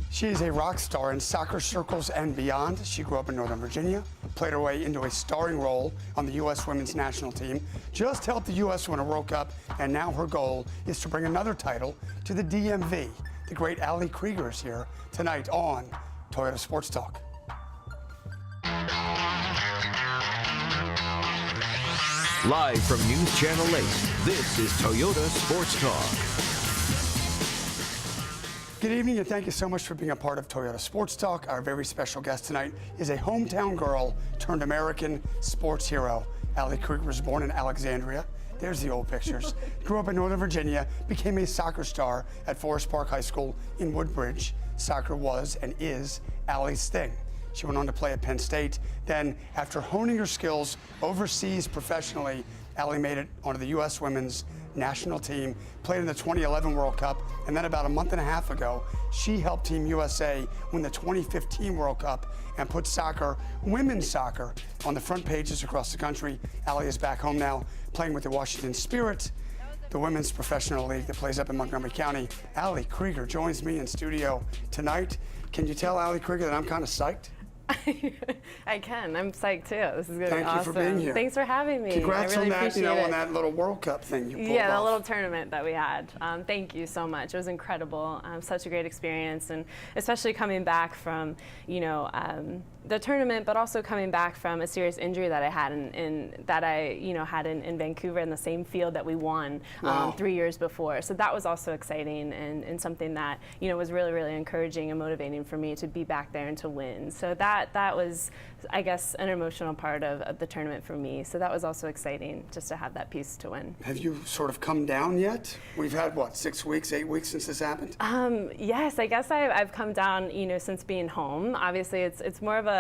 She is a rock star in soccer circles and beyond. She grew up in Northern Virginia, played her way into a starring role on the U.S. women's national team, just helped the U.S. win a World Cup, and now her goal is to bring another title to the DMV. The great Ali Krieger is here tonight on Toyota Sports Talk. Live from News Channel 8, this is Toyota Sports Talk. Good evening, and thank you so much for being a part of Toyota Sports Talk. Our very special guest tonight is a hometown girl turned American sports hero. Ali Krieger was born in Alexandria. There's the old pictures. Grew up in Northern Virginia, became a soccer star at Forest Park High School in Woodbridge. Soccer was and is Ali's thing. She went on to play at Penn State. Then, after honing her skills overseas professionally, Ali made it onto the U.S. women's national team, played in the 2011 World Cup, and then about a month and a half ago, she helped Team USA win the 2015 World Cup and put soccer, women's soccer, on the front pages across the country. Ali is back home now, playing with the Washington Spirit, the women's professional league that plays up in Montgomery County. Ali Krieger joins me in studio tonight. Can you tell Ali Krieger that I'm kind of psyched? I can. I'm psyched too. This is going to be awesome. Thank you for being here. Thanks for having me. Congrats I really on that, appreciate it. on that little World Cup thing you pulled off. Yeah, that little tournament that we had. Thank you so much. It was incredible. Such a great experience, and especially coming back from, the tournament, but also coming back from a serious injury that I had had in Vancouver in the same field that we won 3 years before. So that was also exciting and something that was really, really encouraging and motivating for me to be back there and to win. So that was, I guess, an emotional part of the tournament for me. So that was also exciting just to have that piece to win. Have you sort of come down yet? We've had, what, 6 weeks, 8 weeks since this happened? Yes, I guess I've come down, since being home. Obviously, it's more of a,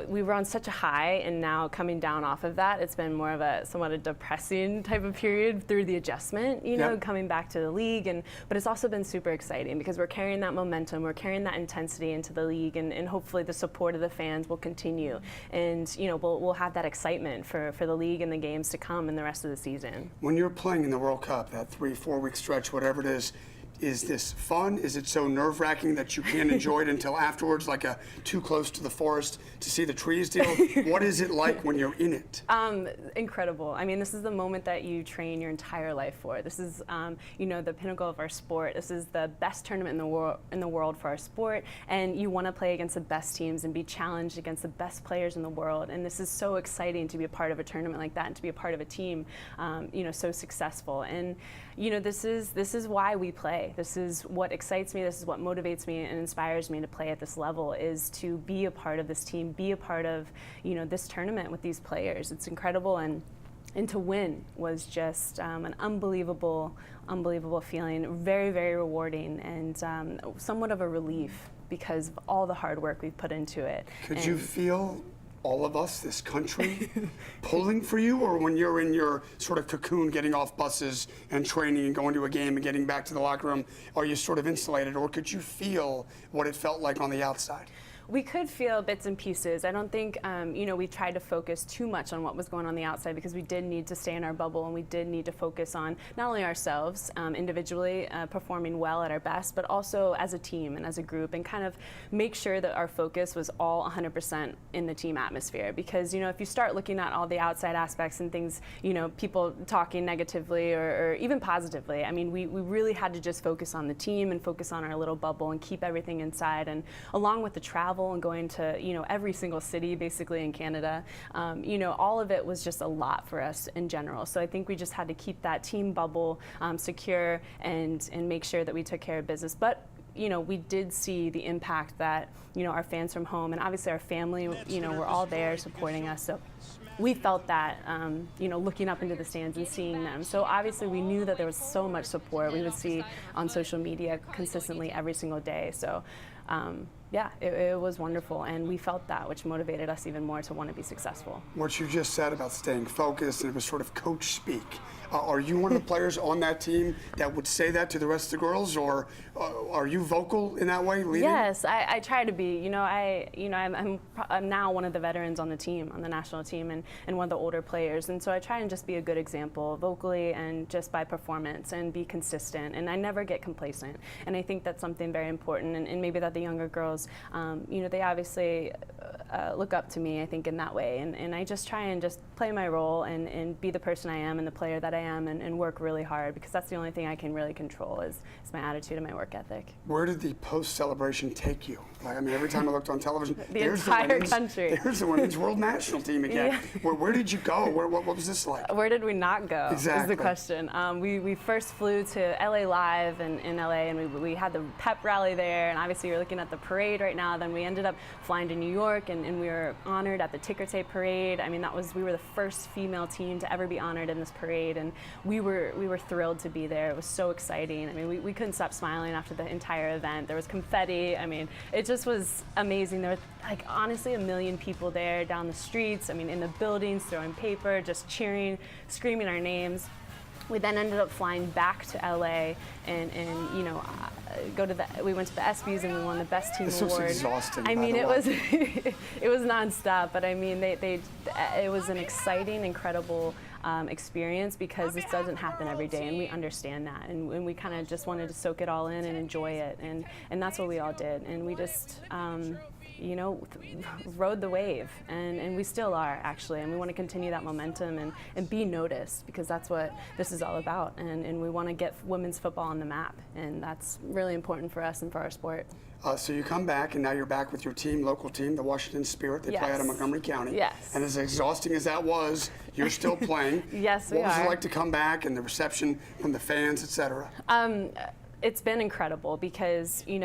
we were on such a high, and now coming down off of that, it's been more of a somewhat a depressing type of period through the adjustment, Yep. coming back to the league. But it's also been super exciting because we're carrying that momentum, we're carrying that intensity into the league, and hopefully the support of the fans will continue. And, we'll have that excitement for the league and the games to come in the rest of the season. When you're playing in the World Cup, that 3-4 week stretch, whatever it is this fun? Is it so nerve-wracking that you can't enjoy it until afterwards, like a too close to the forest to see the trees deal? What is it like when you're in it? Incredible. I mean, this is the moment that you train your entire life for. This is, the pinnacle of our sport. This is the best tournament in the world for our sport, and you want to play against the best teams and be challenged against the best players in the world. And this is so exciting to be a part of a tournament like that and to be a part of a team, so successful. And this is why we play. This is what excites me. This is what motivates me and inspires me to play at this level, is to be a part of this team, be a part of, this tournament with these players. It's incredible, and to win was just an unbelievable feeling, very, very rewarding, and somewhat of a relief because of all the hard work we've put into it. Could you feel all of us, this country, pulling for you? Or when you're in your sort of cocoon, getting off buses and training and going to a game and getting back to the locker room, are you sort of insulated, or could you feel what it felt like on the outside? We could feel bits and pieces. I don't think, we tried to focus too much on what was going on the outside, because we did need to stay in our bubble, and we did need to focus on not only ourselves individually performing well at our best, but also as a team and as a group, and kind of make sure that our focus was all 100% in the team atmosphere. Because, if you start looking at all the outside aspects and things, people talking negatively or even positively, I mean, we really had to just focus on the team and focus on our little bubble and keep everything inside. And along with the travel and going to every single city basically in Canada, all of it was just a lot for us in general. So I think we just had to keep that team bubble secure and make sure that we took care of business. But we did see the impact that our fans from home and obviously our family were all there supporting us. So we felt that, looking up into the stands and seeing them. So obviously we knew that there was so much support we would see on social media consistently every single day. So yeah, it was wonderful, and we felt that, which motivated us even more to want to be successful. What you just said about staying focused, and it was sort of coach speak. Are you one of the players on that team that would say that to the rest of the girls, or are you vocal in that way, leading? Yes, I try to be. I'm now one of the veterans on the team, on the national team, and one of the older players, and so I try and just be a good example, vocally and just by performance, and be consistent. And I never get complacent, and I think that's something very important. And maybe that the younger girls, they obviously look up to me, I think, in that way. And I just try and just play my role and be the person I am and the player that I am, and work really hard, because that's the only thing I can really control is my attitude and my work ethic. Where did the post-celebration take you? Like, I mean, every time I looked on television, There's the women's world national team again. Yeah. Where did you go? What was this like? Where did we not go? Exactly. Is the question. We first flew to LA Live in LA, and we had the pep rally there, and obviously you're looking at the parade right now. Then we ended up flying to New York, and we were honored at the ticker tape parade. I mean, we were the first female team to ever be honored in this parade, and we were thrilled to be there. It was so exciting. I mean, we couldn't stop smiling after the entire event. There was confetti. I mean, it just was amazing. There was, like, honestly, 1 million people there down the streets. I mean, in the buildings, throwing paper, just cheering, screaming our names. We then ended up flying back to LA and we went to the ESPYs, and we won the best team this award. Was exhausting. I mean, it was it was nonstop, but I mean, it was an exciting, incredible experience, because this doesn't happen every day, and we understand that, and we kind of just wanted to soak it all in and enjoy it, and that's what we all did, and we just rode the wave, and we still are, actually, and we want to continue that momentum and be noticed, because that's what this is all about, and we want to get women's football on the map, and that's really important for us and for our sport. So you come back, and now you're back with your team, local team, the Washington Spirit. They play out of Montgomery County. Yes. And as exhausting as that was, you're still playing. Yes, we are. What was it like to come back, and the reception from the fans, et cetera? It's been incredible, because you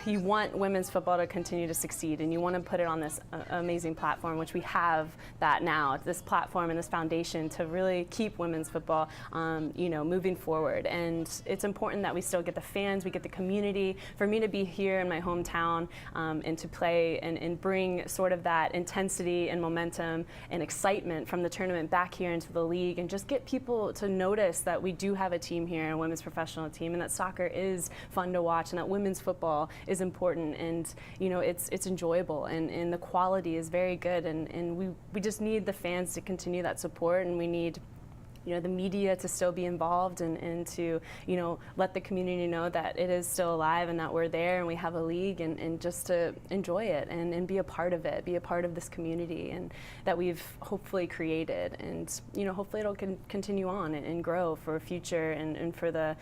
want women's football to continue to succeed, and you want to put it on this amazing platform, which we have that now, this platform and this foundation to really keep women's football moving forward. And it's important that we still get the fans, we get the community. For me to be here in my hometown and to play and bring sort of that intensity and momentum and excitement from the tournament back here into the league, and just get people to notice that we do have a team here, a women's professional team, and that soccer is fun to watch, and that women's football is important, and it's enjoyable, and the quality is very good, and we just need the fans to continue that support, and we need the media to still be involved, and to let the community know that it is still alive, and that we're there, and we have a league, and just to enjoy it and be a part of it, be a part of this community, and that we've hopefully created, and hopefully it'll continue on and grow for future and for the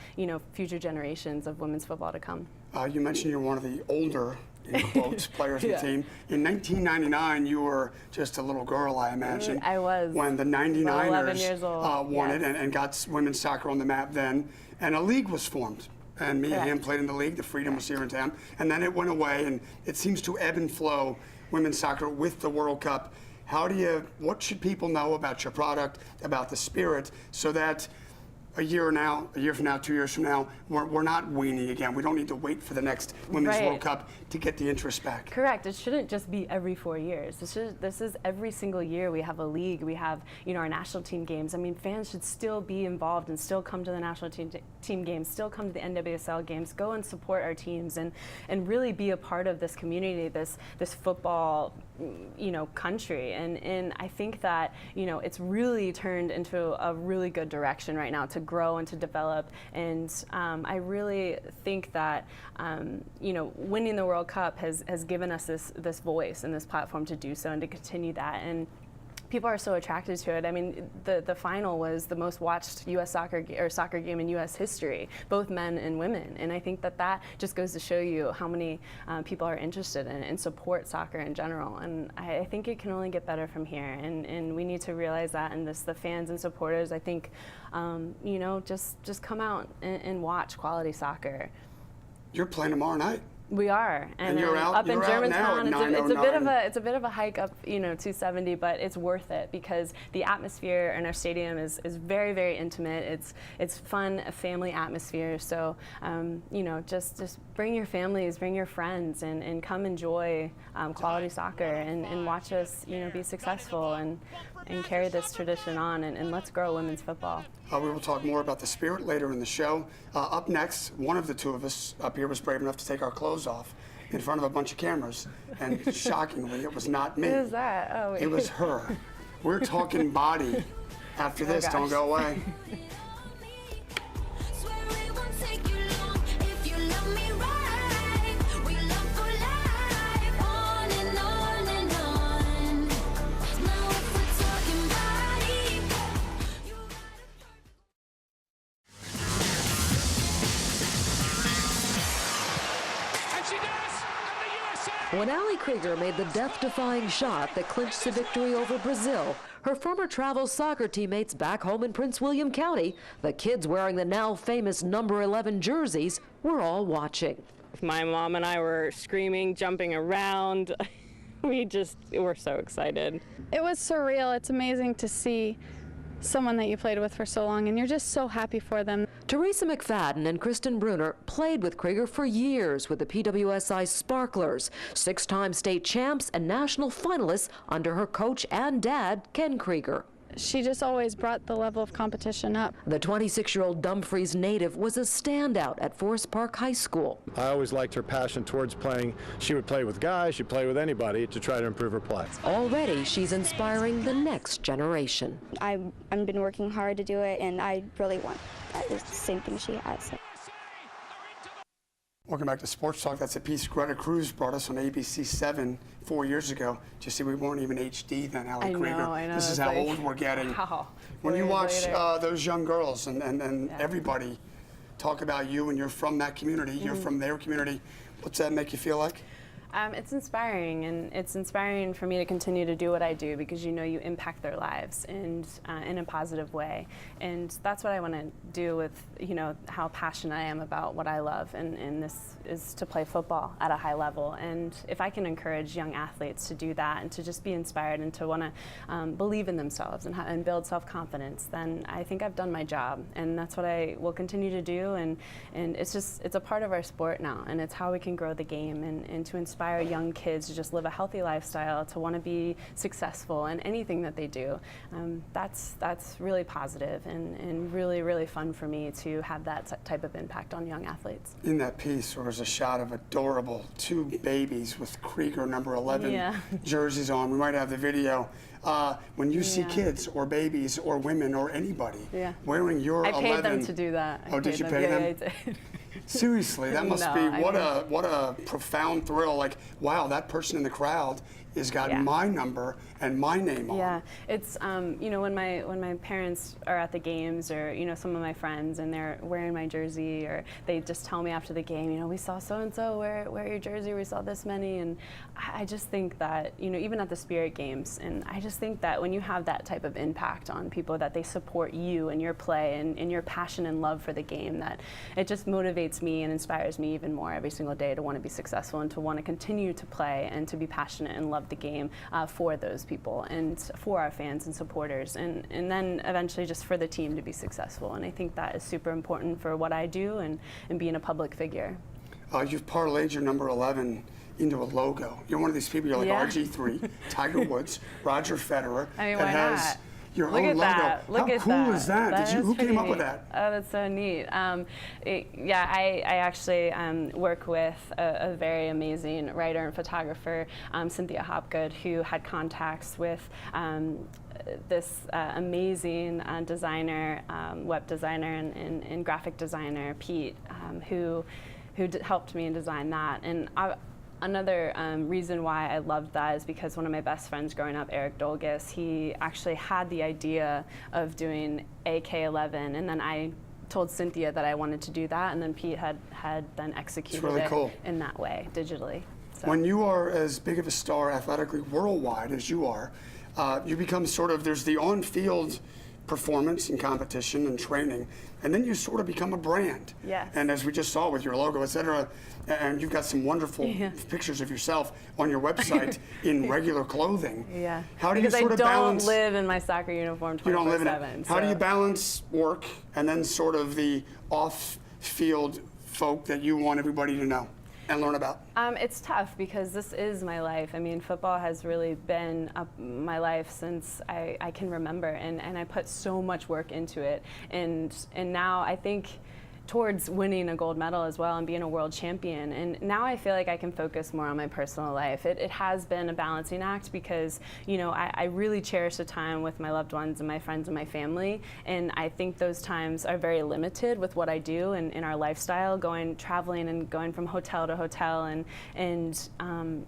future generations of women's football to come. You mentioned you're one of the older, in quotes, players on the team. In 1999, you were just a little girl, I imagine. I was. When the 99ers 11 years old. won it and got women's soccer on the map then, and a league was formed. And me and him played in the league. The Freedom was here in town. And then it went away, and it seems to ebb and flow, women's soccer with the World Cup. What should people know about your product, about the Spirit, so that a year from now, 2 years from now, we're not weaning again. We don't need to wait for the next Women's World Cup to get the interest back. Correct. It shouldn't just be every 4 years. This is every single year we have a league. We have our national team games. I mean, fans should still be involved and still come to the national team games, still come to the NWSL games, go and support our teams, and really be a part of this community, this football country. And I think that it's really turned into a really good direction right now to grow and to develop, and I really think that winning the World Cup has given us this voice and this platform to do so and to continue that, and people are so attracted to it. I mean, the final was the most watched U.S. soccer game in U.S. history, both men and women, and I think that just goes to show you how many people are interested in it and support soccer in general, and I think it can only get better from here, and we need to realize that, and the fans and supporters, I think, just come out and watch quality soccer. You're playing tomorrow night. We are, And you're out- up in you're out now at Germantown. It's a 9:09. bit of a hike up, 270, but it's worth it because the atmosphere in our stadium is very, very intimate. It's fun, a family atmosphere. So just bring your families, bring your friends, and come enjoy quality soccer and watch us be successful and carry this tradition on and let's grow women's football. We will talk more about the spirit later in the show. Up next, one of the two of us up here was brave enough to take our clothes off in front of a bunch of cameras, and shockingly, it was not me. Who is that? Oh, wait. It was her. We're talking body after this. Don't gosh. go away. Swear it won't take you long if you love me right. We love for life, on and on and on. Now if we're talking body, you And she does! And the USA! When Allie Krieger made the death-defying shot that clinched the victory over Brazil, her former travel soccer teammates back home in Prince William County, the kids wearing the now famous number 11 jerseys, were all watching. My mom and I were screaming, jumping around. We were so excited. It was surreal. It's amazing to see someone that you played with for so long, and you're just so happy for them. Teresa McFadden and Kristen Bruner played with Krieger for years with the PWSI Sparklers, 6-time state champs and national finalists under her coach and dad, Ken Krieger. She just always brought the level of competition up. The 26-year-old Dumfries native was a standout at Forest Park High School. I always liked her passion towards playing. She would play with guys, she'd play with anybody to try to improve her play. Already, she's inspiring the next generation. I've been working hard to do it, and I really want the same thing she has. Welcome back to Sports Talk. That's a piece Greta Cruz brought us on ABC 7 4 years ago. Just see, we weren't even HD then, Allie Krieger. I know. This is how old we're getting. Wow. When you Years watch later. those young girls and everybody talk about you, and you're from that community, you're from their community, what's that make you feel like? It's inspiring, and it's inspiring for me to continue to do what I do because you impact their lives and in a positive way, and that's what I want to do with how passionate I am about what I love, and this is to play football at a high level. And if I can encourage young athletes to do that and to just be inspired and to want to believe in themselves and build self-confidence, then I think I've done my job, and that's what I will continue to do. And it's a part of our sport now, and it's how we can grow the game and to inspire young kids to just live a healthy lifestyle, to want to be successful in anything that they do. That's really positive and really, really fun for me to have that type of impact on young athletes. In that piece, there was a shot of adorable 2 babies with Krieger number 11 jerseys on. We might have the video. When you see kids or babies or women or anybody wearing your 11. I paid them to do that. Oh, did you pay them? Yeah, I did. Seriously, that must No, be I what a profound thrill. Like, wow, that person in the crowd has got my number and my name on. Yeah, it's when my parents are at the games, or some of my friends, and they're wearing my jersey, or they just tell me after the game, we saw so and so wear your jersey, we saw this many, and I just think that even at the Spirit Games, and I just think that when you have that type of impact on people, that they support you and your play and your passion and love for the game, that it just motivates me and inspires me even more every single day to want to be successful and to want to continue to play and to be passionate and love the game for those people and for our fans and supporters, and then eventually just for the team to be successful. And I think that is super important for what I do and being a public figure. You've parlayed your number 11 into a logo. You're one of these people, you're like RG3, Tiger Woods, Roger Federer. I mean, that why has not? your Look own at logo. that. Look How at cool that. is that? Who came up with that? Oh, that's so neat. I actually work with a very amazing writer and photographer, Cynthia Hopgood, who had contacts with this amazing designer, web designer and graphic designer, Pete, who helped me design that. And another reason why I loved that is because one of my best friends growing up, Eric Dolgus, he actually had the idea of doing AK11, and then I told Cynthia that I wanted to do that, and then Pete had then executed really cool. in that way, digitally. So. When you are as big of a star athletically worldwide as you are, you become sort of, there's the on-field performance and competition and training, and then you sort of become a brand. Yes. And as we just saw with your logo, et cetera, and you've got some wonderful pictures of yourself on your website in regular clothing. Yeah. How do because you sort I of don't balance? live in my soccer uniform 24/7. You don't live in it. How do you so- balance work and then sort of the off-field folk that you want everybody to know and learn about? It's tough because this is my life. I mean, football has really been my life since I can remember, and I put so much work into it. And now I think towards winning a gold medal as well and being a world champion. And now I feel like I can focus more on my personal life. It has been a balancing act because, you know, I really cherish the time with my loved ones and my friends and my family. And I think those times are very limited with what I do and in our lifestyle, traveling and going from hotel to hotel and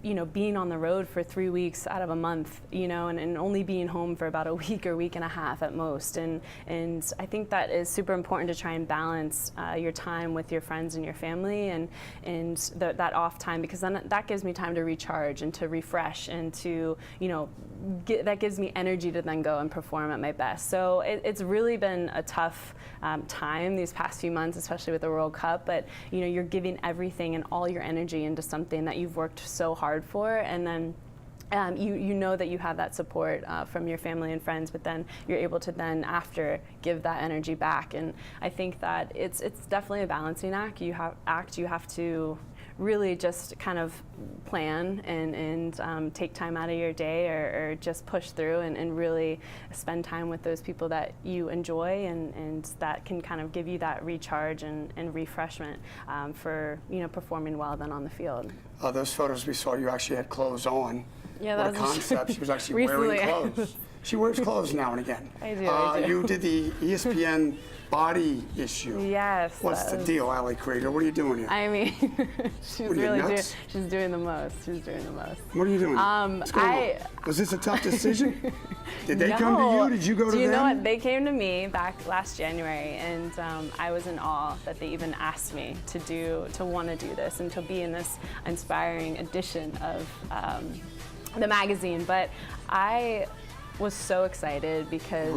you know, being on the road for 3 weeks out of a month, you know, and only being home for about a week or week and a half at most. And I think that is super important to try and balance your time with your friends and your family and that off time, because then that gives me time to recharge and to refresh and to, you know, that gives me energy to then go and perform at my best. So it's really been a tough time these past few months, especially with the World Cup, but you know, you're giving everything and all your energy into something that you've worked so hard for, and then you know that you have that support from your family and friends, but then you're able to then after give that energy back. And I think that it's definitely a balancing act. You have to really just kind of plan and take time out of your day or just push through and really spend time with those people that you enjoy and that can kind of give you that recharge and refreshment for, you know, performing well then on the field. Those photos we saw, you actually had clothes on. Yeah, what that a was concept. She was actually wearing clothes. She wears clothes now and again. I do. You did the ESPN body issue. Yes. What's the deal, Ali Krieger? What are you doing here? I mean, she's What are you, really nuts? she's doing the most. She's doing the most. What are you doing? What's going on? Was this a tough decision? Did they come to you? Did you go to them? Do you know what? They came to me back last January, and I was in awe that they even asked me to want to do this and to be in this inspiring edition of the magazine. But I was so excited because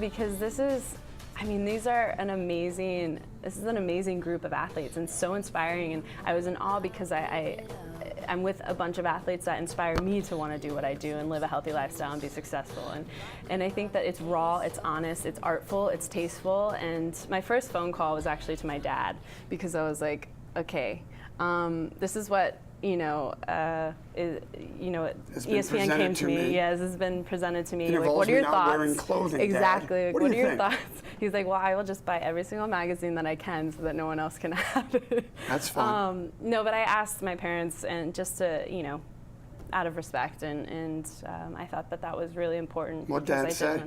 because this is an amazing group of athletes and so inspiring, and I was in awe because I'm with a bunch of athletes that inspire me to want to do what I do and live a healthy lifestyle and be successful. And I think that it's raw, it's honest, it's artful, it's tasteful. And my first phone call was actually to my dad, because I was like, okay, this is what ESPN came to me. Yes, this has been presented to me. It like, what are your not thoughts? Wearing clothing, exactly. Dad. Like, What are your think? thoughts? He's like, well, I will just buy every single magazine that I can so that no one else can have it. That's fine. No, but I asked my parents, and just to, you know, out of respect, and I thought that was really important. What Dad say?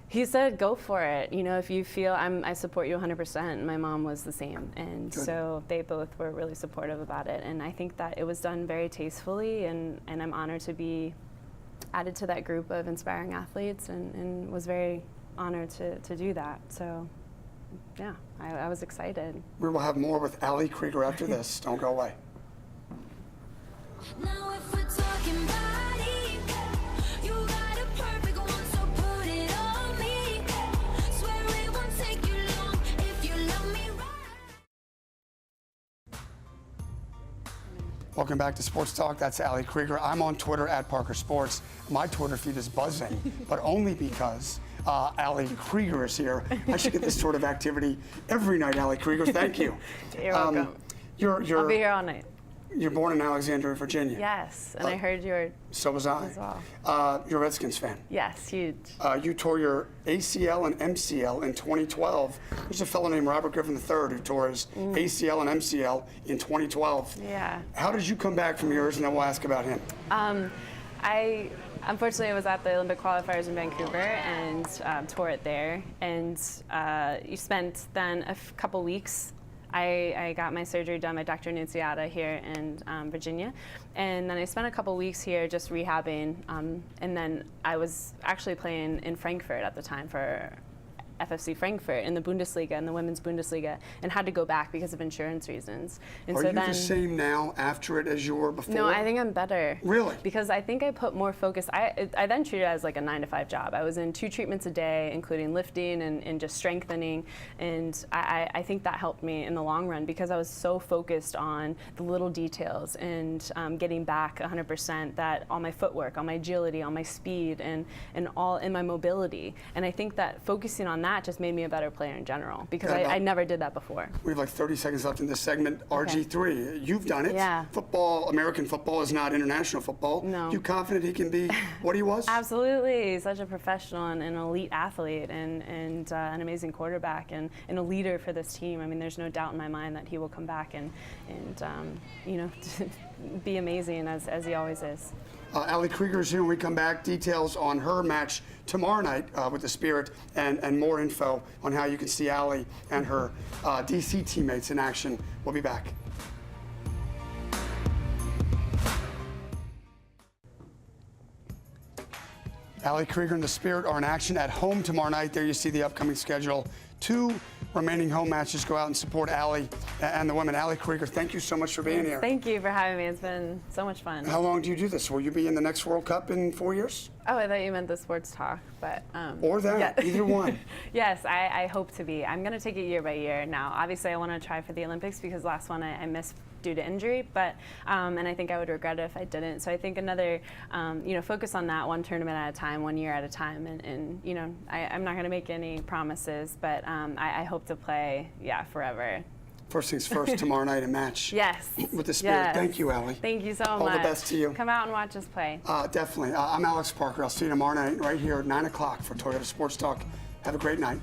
He said, go for it. You know, if you feel I support you 100%. My mom was the same. And Good. so they both were really supportive about it. And I think that it was done very tastefully, and I'm honored to be added to that group of inspiring athletes, and was very honored to do that. So, yeah, I was excited. We will have more with Ali Krieger after this. Don't go away. Now if we're talking body, you got a perfect one, so put it on me. Swear it won't take you long if you love me right. Welcome back to Sports Talk. That's Ali Krieger. I'm on Twitter at Parker Sports. My Twitter feed is buzzing, but only because Ali Krieger is here. I should get this sort of activity every night, Ali Krieger. Thank you. You're welcome. You're I'll be here all night. You're born in Alexandria, Virginia. Yes, and I heard you were So was I. as well. You're a Redskins fan. Yes, huge. You tore your ACL and MCL in 2012. There's a fellow named Robert Griffin III who tore his ACL and MCL in 2012. Yeah. How did you come back from yours? And then we'll ask about him. Unfortunately, I was at the Olympic qualifiers in Vancouver and tore it there. And you spent then a couple weeks. I got my surgery done by Dr. Nunziata here in Virginia. And then I spent a couple weeks here just rehabbing. And then I was actually playing in Frankfurt at the time for FFC Frankfurt in the Bundesliga, in the women's Bundesliga, and had to go back because of insurance reasons. And Are so you then, the same now after it as you were before? no, I think I'm better. Really? Because I think I put more focus. I then treated it as like a 9-to-5 job. I was in 2 treatments a day, including lifting and just strengthening. And I think that helped me in the long run because I was so focused on the little details and getting back 100%, that all my footwork, all my agility, all my speed, and all in my mobility. And I think that focusing on that just made me a better player in general because I never did that before. We have like 30 seconds left in this segment. RG3, you've done it. Yeah. Football, American football is not international football. No. You confident he can be what he was? Absolutely. He's such a professional and an elite athlete and an amazing quarterback and a leader for this team. I mean, there's no doubt in my mind that he will come back and you know, be amazing as he always is. Ali Krieger's here when we come back. Details on her match tomorrow night with the Spirit and more info on how you can see Ali and her DC teammates in action. We'll be back. Ali Krieger and the Spirit are in action at home tomorrow night. There you see the upcoming schedule. 2 remaining home matches. Go out and support Ali and the women. Ali Krieger, thank you so much for being here. Thank you for having me. It's been so much fun. How long do you do this? Will you be in the next World Cup in 4 years? Oh, I thought you meant the sports talk, but Or that, yeah. either one. Yes, I hope to be. I'm going to take it year by year now. Obviously, I want to try for the Olympics because last one I missed due to injury, but and I think I would regret it if I didn't. So I think another, you know, focus on that one tournament at a time, 1 year at a time, and you know, I'm not going to make any promises, but I hope to play, yeah, forever. First things first, tomorrow night a match. Yes. With the Spirit. Yes. Thank you, Ali. Thank you so All much. the best to you. Come out and watch us play. Definitely. I'm Alex Parker. I'll see you tomorrow night right here at 9 o'clock for Toyota Sports Talk. Have a great night.